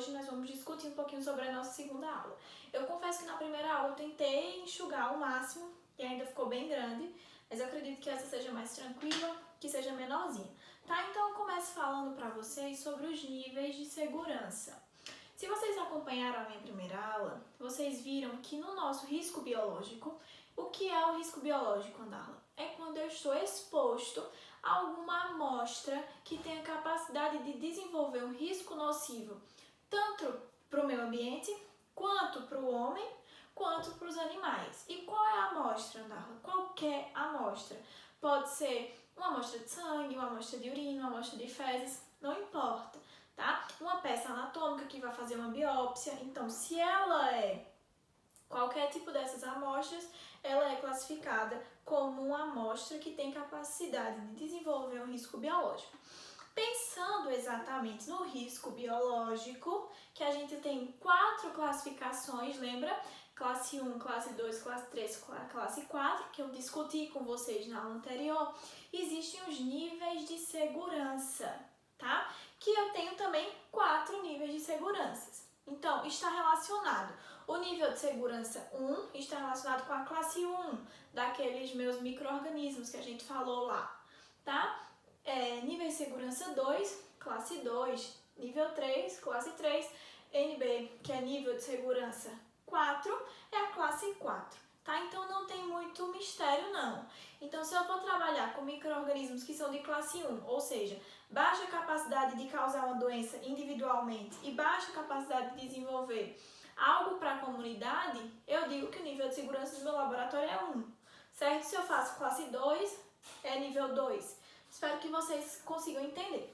hoje nós vamos discutir um pouquinho sobre a nossa segunda aula. Eu confesso que na primeira aula eu tentei enxugar ao máximo e ainda ficou bem grande, mas eu acredito que essa seja mais tranquila, que seja menorzinha. Tá? Então eu começo falando para vocês sobre os níveis de segurança. Se vocês acompanharam a minha primeira aula, vocês viram que no nosso risco biológico, o que é o risco biológico, Andarla? É quando eu estou exposto a alguma amostra que tem a capacidade de desenvolver um risco nocivo, tanto para o meio ambiente, quanto para o homem, quanto para os animais. E qual é a amostra, Andarla? Qualquer amostra. Pode ser uma amostra de sangue, uma amostra de urina, uma amostra de fezes, não importa, tá? Uma peça anatômica que vai fazer uma biópsia. Então, se ela é qualquer tipo dessas amostras, ela é classificada como uma amostra que tem capacidade de desenvolver um risco biológico. Pensando exatamente no risco biológico, que a gente tem 4 classificações, lembra? Classe 1, classe 2, classe 3, classe 4, que eu discuti com vocês na aula anterior. Existem os níveis de segurança, tá? Que eu tenho também 4 níveis de segurança. Então, está relacionado. O nível de segurança 1 está relacionado com a classe 1, daqueles meus micro-organismos que a gente falou lá, tá? Nível de segurança 2, classe 2. Nível 3, classe 3. NB, que é nível de segurança 4, é a classe 4, tá? Então, não tem muito mistério, não. Então, se eu for trabalhar com micro-organismos que são de classe 1, ou seja, baixa capacidade de causar uma doença individualmente e baixa capacidade de desenvolver algo para a comunidade, eu digo que o nível de segurança do meu laboratório é 1, certo? Se eu faço classe 2, é nível 2. Espero que vocês consigam entender.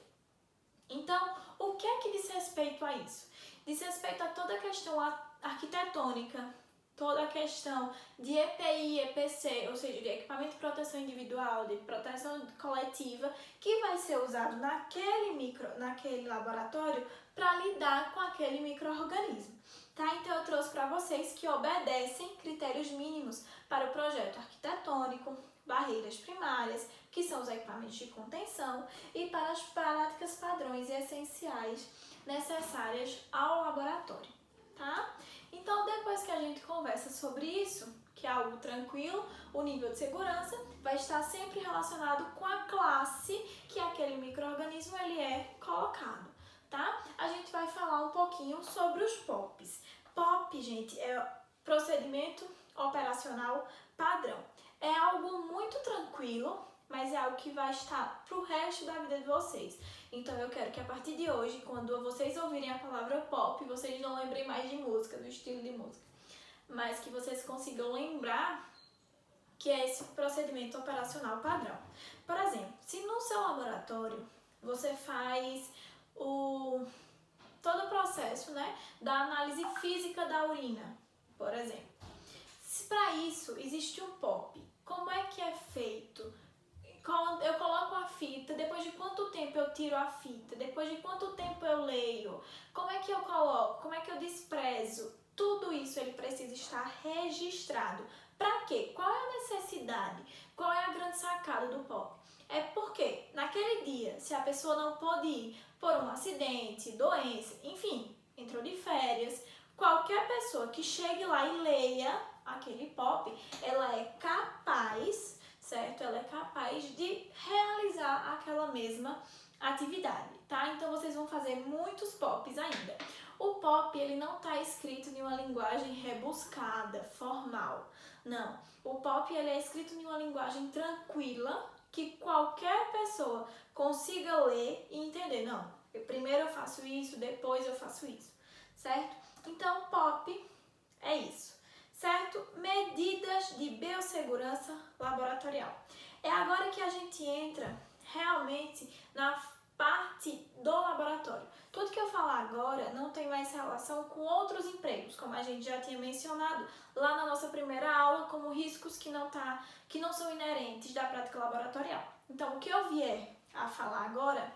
Então, o que é que diz respeito a isso? Diz respeito a toda a questão arquitetônica, toda a questão de EPI, EPC, ou seja, de equipamento de proteção individual, de proteção coletiva, que vai ser usado naquele laboratório para lidar com aquele micro-organismo. Tá? Então, eu trouxe para vocês que obedecem critérios mínimos para o projeto arquitetônico, barreiras primárias, que são os equipamentos de contenção, e para as práticas padrões e essenciais necessárias ao laboratório. Tá? Então, depois que a gente conversa sobre isso, que é algo tranquilo, o nível de segurança vai estar sempre relacionado com a classe que aquele micro-organismo ele é colocado, tá? A gente vai falar um pouquinho sobre os POPs. POP, gente, é procedimento operacional padrão. É algo muito tranquilo, mas é algo que vai estar para o resto da vida de vocês. Então, eu quero que a partir de hoje, quando vocês ouvirem a palavra pop, vocês não lembrem mais de música, do estilo de música, mas que vocês consigam lembrar que é esse procedimento operacional padrão. Por exemplo, se no seu laboratório você faz todo o processo, né, da análise física da urina, por exemplo, se para isso existe um POP, como é que é feito? Eu coloco a fita, depois de quanto tempo eu tiro a fita, depois de quanto tempo eu leio, como é que eu coloco, como é que eu desprezo, tudo isso ele precisa estar registrado. Para quê? Qual é a necessidade? Qual é a grande sacada do POP? É porque naquele dia, se a pessoa não pôde ir por um acidente, doença, enfim, entrou de férias, qualquer pessoa que chegue lá e leia aquele POP, ela é capaz, certo? Ela é capaz de realizar aquela mesma atividade, tá? Então, vocês vão fazer muitos POPs ainda. O POP, ele não está escrito em uma linguagem rebuscada, formal, não. O POP, ele é escrito em uma linguagem tranquila, que qualquer pessoa consiga ler e entender. Não, primeiro eu faço isso, depois eu faço isso, certo? Então, POP é isso. Certo? Medidas de biossegurança laboratorial. É agora que a gente entra realmente na parte do laboratório. Tudo que eu falar agora não tem mais relação com outros empregos, como a gente já tinha mencionado lá na nossa primeira aula, como riscos que não são inerentes da prática laboratorial. Então, o que eu vier a falar agora,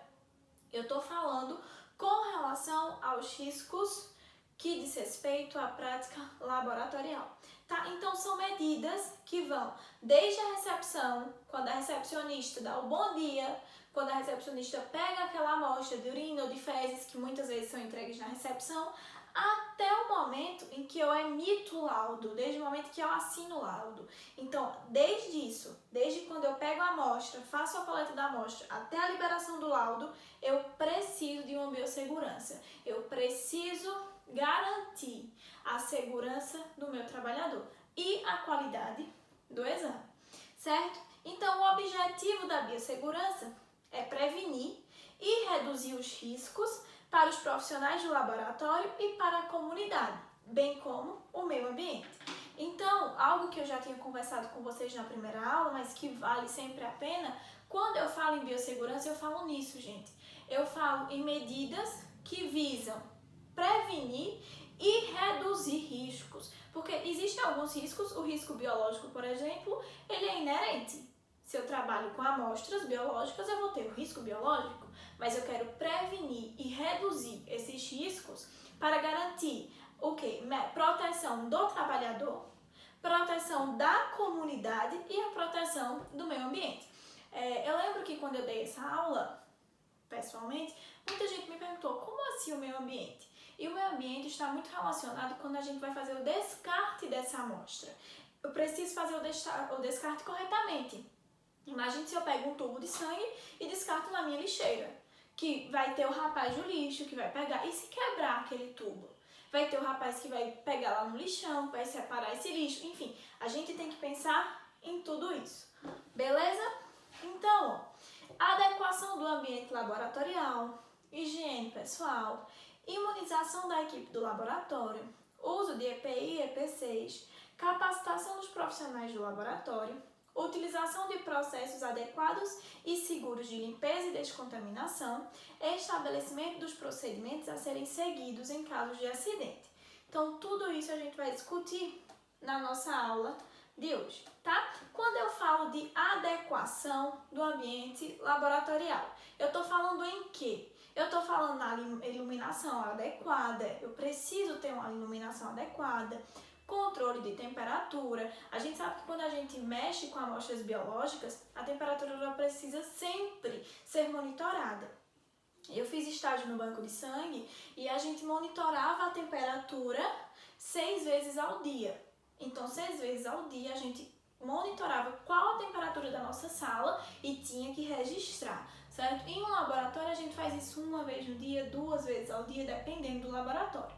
eu estou falando com relação aos riscos que diz respeito à prática laboratorial, tá? Então, são medidas que vão desde a recepção, quando a recepcionista dá o bom dia, quando a recepcionista pega aquela amostra de urina ou de fezes, que muitas vezes são entregues na recepção, até o momento em que eu emito o laudo, desde o momento que eu assino o laudo. Então, desde quando eu pego a amostra, faço a coleta da amostra, até a liberação do laudo, eu preciso de uma biossegurança. Eu preciso garantir a segurança do meu trabalhador e a qualidade do exame, certo? Então, o objetivo da biossegurança é prevenir e reduzir os riscos para os profissionais do laboratório e para a comunidade, bem como o meio ambiente. Então, algo que eu já tinha conversado com vocês na primeira aula, mas que vale sempre a pena, quando eu falo em biossegurança, eu falo nisso, gente. Eu falo em medidas que visam prevenir e reduzir riscos, porque existem alguns riscos, o risco biológico, por exemplo, ele é inerente. Se eu trabalho com amostras biológicas, eu vou ter o risco biológico, mas eu quero prevenir e reduzir esses riscos para garantir o quê? Proteção do trabalhador, proteção da comunidade e a proteção do meio ambiente. Eu lembro que quando eu dei essa aula, pessoalmente, muita gente me perguntou como assim o meio ambiente? E o meio ambiente está muito relacionado quando a gente vai fazer o descarte dessa amostra. Eu preciso fazer o descarte corretamente. Imagine se eu pego um tubo de sangue e descarto na minha lixeira, que vai ter o rapaz do lixo que vai pegar, e se quebrar aquele tubo? Vai ter o rapaz que vai pegar lá no lixão, vai separar esse lixo, enfim, a gente tem que pensar em tudo isso, beleza? Então, adequação do ambiente laboratorial, higiene pessoal, imunização da equipe do laboratório, uso de EPI e EP6, capacitação dos profissionais do laboratório, utilização de processos adequados e seguros de limpeza e descontaminação, estabelecimento dos procedimentos a serem seguidos em casos de acidente. Então, tudo isso a gente vai discutir na nossa aula de hoje, tá? Quando eu falo de adequação do ambiente laboratorial, eu estou falando em quê? Eu estou falando na iluminação adequada, eu preciso ter uma iluminação adequada, controle de temperatura. A gente sabe que quando a gente mexe com amostras biológicas, a temperatura precisa sempre ser monitorada. Eu fiz estágio no banco de sangue e a gente monitorava a temperatura 6 vezes ao dia. Então, 6 vezes ao dia a gente monitorava qual a temperatura da nossa sala e tinha que registrar, certo? Em um laboratório a gente faz isso 1 vez no dia, 2 vezes ao dia, dependendo do laboratório,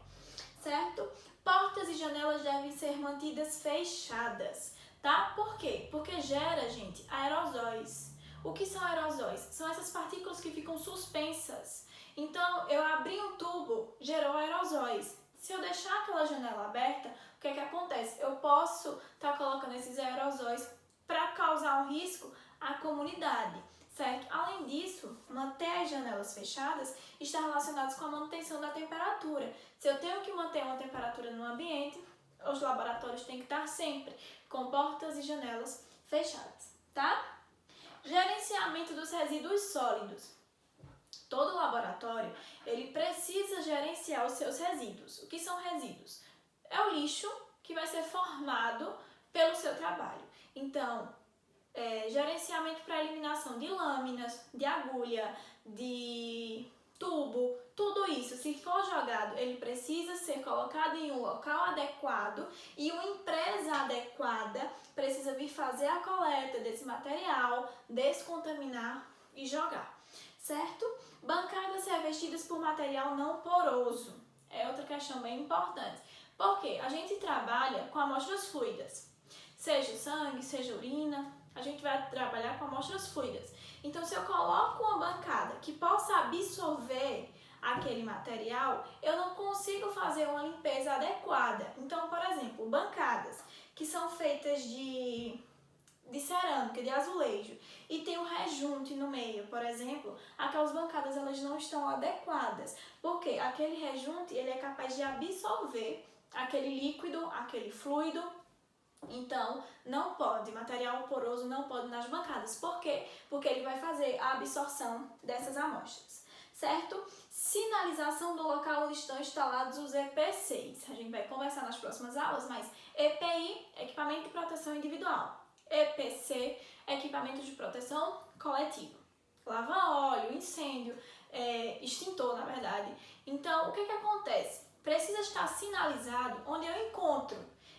certo? Portas e janelas devem ser mantidas fechadas, tá? Por quê? Porque gera, gente, aerosóis. O que são aerosóis? São essas partículas que ficam suspensas. Então, eu abri um tubo, gerou aerosóis. Se eu deixar aquela janela aberta, o que é que acontece? Eu posso estar colocando esses aerosóis para causar um risco à comunidade, certo? Além disso, manter as janelas fechadas está relacionado com a manutenção da temperatura. Se eu tenho que manter uma temperatura no ambiente, os laboratórios têm que estar sempre com portas e janelas fechadas, tá? Gerenciamento dos resíduos sólidos. Todo laboratório, ele precisa gerenciar os seus resíduos. O que são resíduos? É o lixo que vai ser formado pelo seu trabalho. Então, gerenciamento para eliminação de lâminas, de agulha, de tubo, tudo isso, se for jogado, ele precisa ser colocado em um local adequado e uma empresa adequada precisa vir fazer a coleta desse material, descontaminar e jogar, certo? Bancadas revestidas por material não poroso é outra questão bem importante, porque a gente trabalha com amostras fluidas, seja sangue, seja urina, a gente vai trabalhar com amostras fluidas. Então, se eu coloco uma bancada que possa absorver aquele material, eu não consigo fazer uma limpeza adequada. Então, por exemplo, bancadas que são feitas de cerâmica, de azulejo, e tem um rejunte no meio, por exemplo, aquelas bancadas elas não estão adequadas, porque aquele rejunte ele é capaz de absorver aquele líquido, aquele fluido. Então, não pode, material poroso não pode nas bancadas. Por quê? Porque ele vai fazer a absorção dessas amostras, certo? Sinalização do local onde estão instalados os EP6. A gente vai conversar nas próximas aulas, mas EPI, equipamento de proteção individual. EPC, equipamento de proteção coletiva. lava-óleo, incêndio, extintor, na verdade. Então, o que acontece? Precisa estar sinalizado onde eu encontro.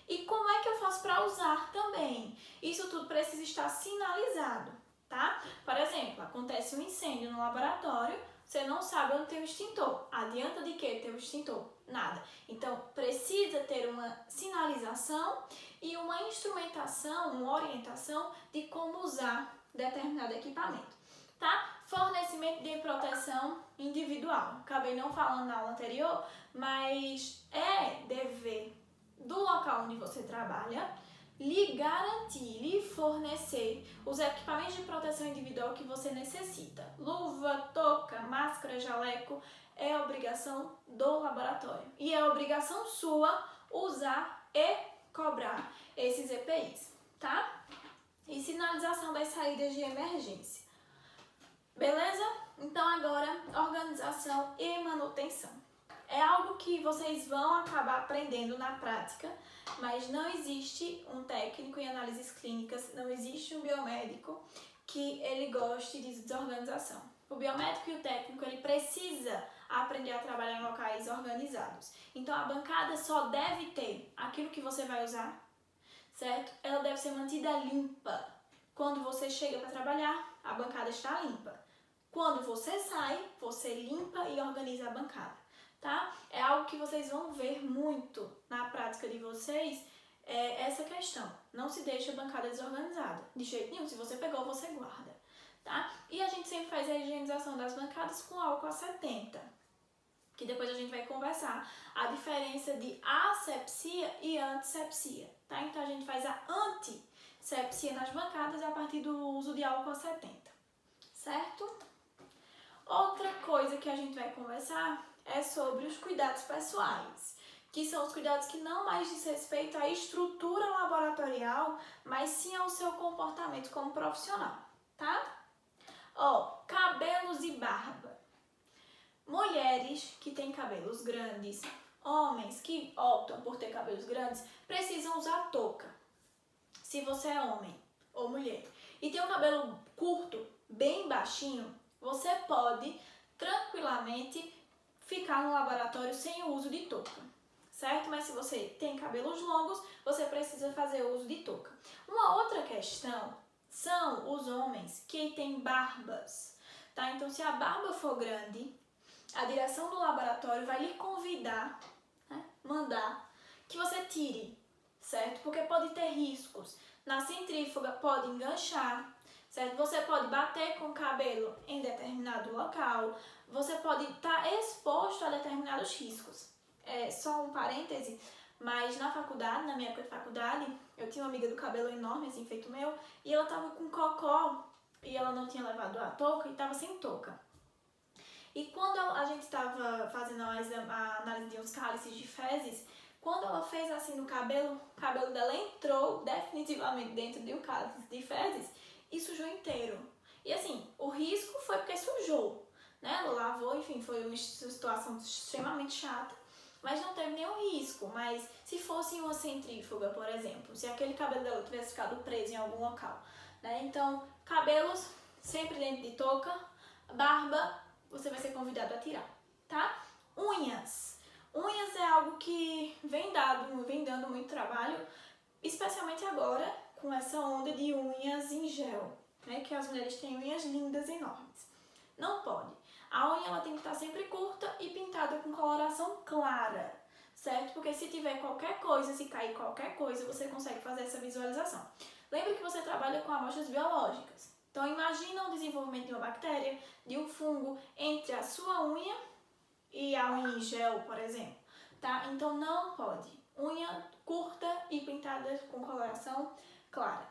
E como é que eu faço para usar também? Isso tudo precisa estar sinalizado, tá? Por exemplo, acontece um incêndio no laboratório, você não sabe onde tem o extintor. Adianta de que ter o extintor? Nada. Então, precisa ter uma sinalização e uma instrumentação, uma orientação de como usar determinado equipamento, tá? Fornecimento de proteção individual. Acabei não falando na aula anterior, mas é dever do local onde você trabalha lhe garantir, lhe fornecer os equipamentos de proteção individual que você necessita. Luva, touca, máscara, jaleco, é obrigação do laboratório. E é obrigação sua usar e cobrar esses EPIs, tá? E sinalização das saídas de emergência. Beleza? Então agora, organização e manutenção. É algo que vocês vão acabar aprendendo na prática, mas não existe um técnico em análises clínicas, não existe um biomédico que ele goste de desorganização. O biomédico e o técnico, ele precisa aprender a trabalhar em locais organizados. Então a bancada só deve ter aquilo que você vai usar, certo? Ela deve ser mantida limpa. Quando você chega para trabalhar, a bancada está limpa. Quando você sai, você limpa e organiza a bancada, tá? É algo que vocês vão ver muito na prática de vocês, essa questão. Não se deixa a bancada desorganizada, de jeito nenhum. Se você pegou, você guarda, tá? E a gente sempre faz a higienização das bancadas com álcool a 70, que depois a gente vai conversar a diferença de asepsia e antisepsia, tá? Então a gente faz a antisepsia nas bancadas a partir do uso de álcool a 70, certo? Outra coisa que a gente vai conversar é sobre os cuidados pessoais, que são os cuidados que não mais diz respeito à estrutura laboratorial, mas sim ao seu comportamento como profissional, tá? Cabelos e barba. Mulheres que têm cabelos grandes, homens que optam por ter cabelos grandes, precisam usar touca. Se você é homem ou mulher e tem um cabelo curto, bem baixinho, você pode tranquilamente ficar no laboratório sem o uso de touca, certo? Mas se você tem cabelos longos, você precisa fazer uso de touca. Uma outra questão são os homens que têm barbas, tá? Então, se a barba for grande, a direção do laboratório vai lhe convidar, né, mandar que você tire, certo? Porque pode ter riscos. Na centrífuga pode enganchar, certo? Você pode bater com o cabelo em determinado local, você pode estar exposto a determinados riscos. Só um parêntese, mas na faculdade, na minha época de faculdade, eu tinha uma amiga do cabelo enorme, assim, feito o meu, e ela tava com cocó, e ela não tinha levado a touca e tava sem touca. E quando a gente estava fazendo a análise de uns cálices de fezes, quando ela fez assim no cabelo, o cabelo dela entrou definitivamente dentro de um cálice de fezes e sujou inteiro. E assim, o risco foi porque sujou, né? Ela lavou, enfim, foi uma situação extremamente chata, mas não teve nenhum risco. Mas se fosse em uma centrífuga, por exemplo, se aquele cabelo dela tivesse ficado preso em algum local, né? Então, cabelos sempre dentro de touca, barba, você vai ser convidado a tirar, tá? Unhas. Unhas é algo que vem dando muito trabalho, especialmente agora com essa onda de unhas em gel, né? Que as mulheres têm unhas lindas e enormes. Não pode. A unha ela tem que estar sempre curta e pintada com coloração clara, certo? Porque se tiver qualquer coisa, se cair qualquer coisa, você consegue fazer essa visualização. Lembre que você trabalha com amostras biológicas. Então, imagina o desenvolvimento de uma bactéria, de um fungo, entre a sua unha e a unha em gel, por exemplo, tá? Então, não pode. Unha curta e pintada com coloração clara.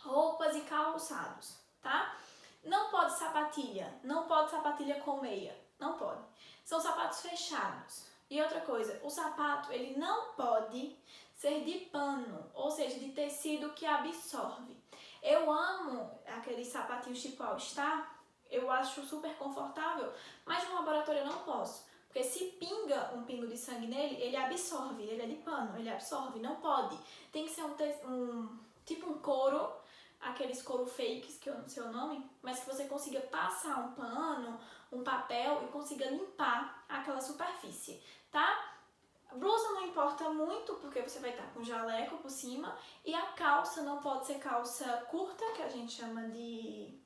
Roupas e calçados, tá? Não pode sapatilha com meia, não pode. São sapatos fechados. E outra coisa, o sapato, ele não pode ser de pano, ou seja, de tecido que absorve. Eu amo aqueles sapatinhos tipo All Star, eu acho super confortável, mas no laboratório eu não posso. Porque se pinga um pingo de sangue nele, ele absorve, ele é de pano, ele absorve, não pode. Tem que ser tipo um couro aqueles couro fakes, que eu não sei o nome, mas que você consiga passar um pano, um papel e consiga limpar aquela superfície, tá? Blusa não importa muito, porque você vai estar com jaleco por cima, e a calça não pode ser calça curta, que a gente chama de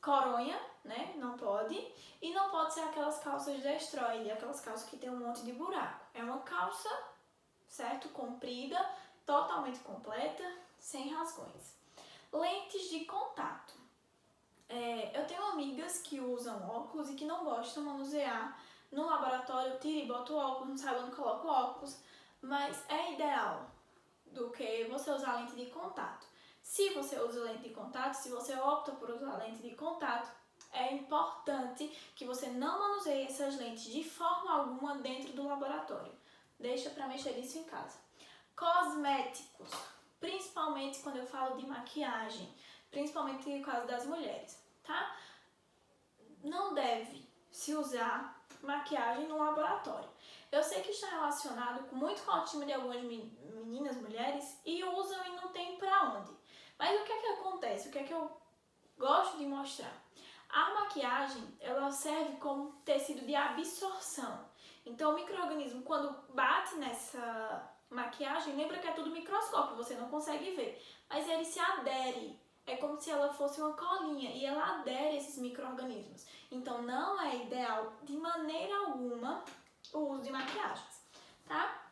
coronha, né? Não pode. E não pode ser aquelas calças destroy, aquelas calças que tem um monte de buraco. É uma calça, certo? Comprida, totalmente completa, sem rasgões. Lentes de contato. Eu tenho amigas que usam óculos e que não gostam de manusear. No laboratório, eu tiro e boto o óculos, não sabe onde coloco o óculos, mas é ideal do que você usar lente de contato. Se você usa lente de contato, se você opta por usar lente de contato, é importante que você não manuseie essas lentes de forma alguma dentro do laboratório. Deixa para mexer isso em casa. Cosméticos, principalmente quando eu falo de maquiagem, principalmente no caso das mulheres, tá? Não deve se usar maquiagem no laboratório. Eu sei que está relacionado muito com a autoestima de algumas meninas, mulheres, e usam e não tem pra onde. Mas o que é que acontece? O que é que eu gosto de mostrar? A maquiagem, ela serve como tecido de absorção. Então, o micro-organismo, quando bate nessa maquiagem, lembra que é tudo microscópio, você não consegue ver, mas ele se adere. É como se ela fosse uma colinha e ela adere a esses micro-organismos. Então, não é ideal, de maneira alguma, o uso de maquiagens, tá?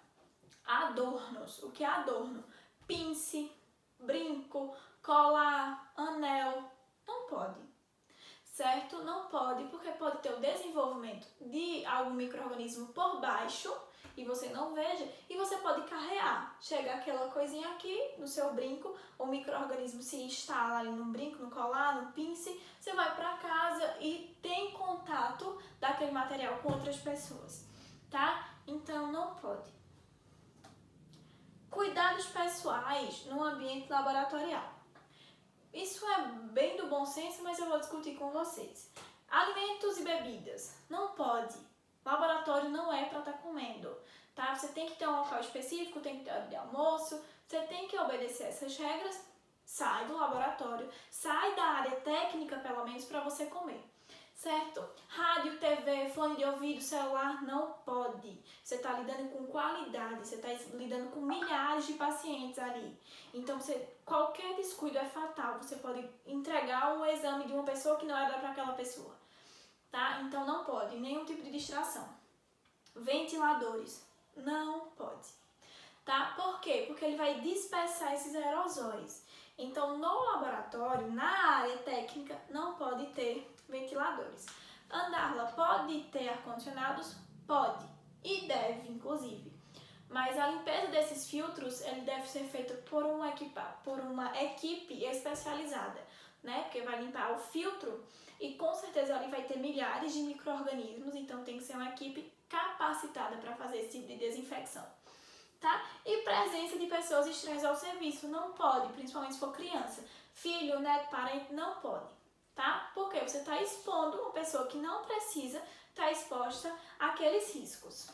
Adornos. O que é adorno? Pince, brinco, colar, anel. Não pode, certo? Não pode, porque pode ter o desenvolvimento de algum micro-organismo por baixo e você não veja, e você pode carrear. Chega aquela coisinha aqui no seu brinco, o micro-organismo se instala ali no brinco, no colar, no pince, você vai para casa e tem contato daquele material com outras pessoas, tá? Então não pode. Cuidados pessoais no ambiente laboratorial. Isso é bem do bom senso, mas eu vou discutir com vocês. Alimentos e bebidas. Não pode. Laboratório não é para estar comendo, tá? Você tem que ter um local específico, tem que ter hora de almoço, você tem que obedecer essas regras. Sai do laboratório, sai da área técnica, pelo menos, para você comer, certo? Rádio, TV, fone de ouvido, celular, não pode. Você está lidando com qualidade, você está lidando com milhares de pacientes ali. Então, qualquer descuido é fatal. Você pode entregar um exame de uma pessoa que não era para aquela pessoa, tá? Então, não pode. Nenhum tipo de distração. Ventiladores, não pode, tá? Por quê? Porque ele vai dispersar esses aerosóis. Então, no laboratório, na área técnica, não pode ter ventiladores. Andar-la pode ter ar-condicionados? Pode. E deve, inclusive. Mas a limpeza desses filtros, ele deve ser feita por uma equipe especializada, né? Porque vai limpar o filtro e com certeza ali vai ter milhares de micro-organismos, então tem que ser uma equipe capacitada para fazer esse tipo de desinfecção, tá? E presença de pessoas estranhas ao serviço, não pode, principalmente se for criança. Filho, neto, parente, não pode, tá? Porque você está expondo uma pessoa que não precisa estar exposta àqueles riscos.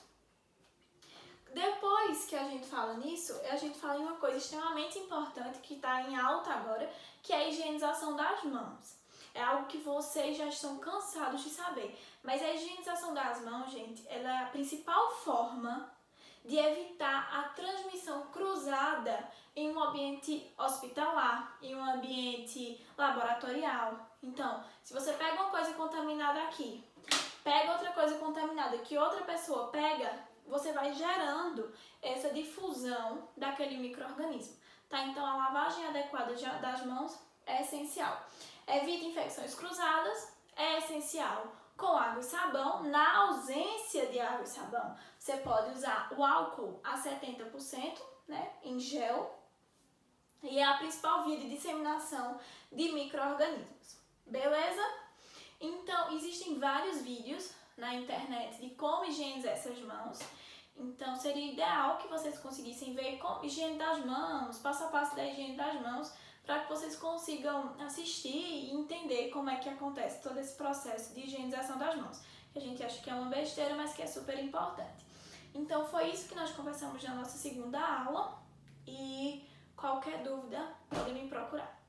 Depois que a gente fala nisso, a gente fala em uma coisa extremamente importante que está em alta agora, que é a higienização das mãos. É algo que vocês já estão cansados de saber. Mas a higienização das mãos, gente, ela é a principal forma de evitar a transmissão cruzada em um ambiente hospitalar, em um ambiente laboratorial. Então, se você pega uma coisa contaminada aqui, pega outra coisa contaminada que outra pessoa pega, você vai gerando essa difusão daquele micro-organismo, tá? Então, a lavagem adequada das mãos é essencial. Evite infecções cruzadas, é essencial. Com água e sabão, na ausência de água e sabão, você pode usar o álcool a 70%, né, em gel, e é a principal via de disseminação de micro-organismos. Beleza? Então, existem vários vídeos na internet de como higienizar essas mãos. Então, seria ideal que vocês conseguissem ver como higiene das mãos, passo a passo da higiene das mãos, para que vocês consigam assistir e entender como é que acontece todo esse processo de higienização das mãos. Que a gente acha que é uma besteira, mas que é super importante. Então, foi isso que nós conversamos na nossa segunda aula. E qualquer dúvida, podem me procurar.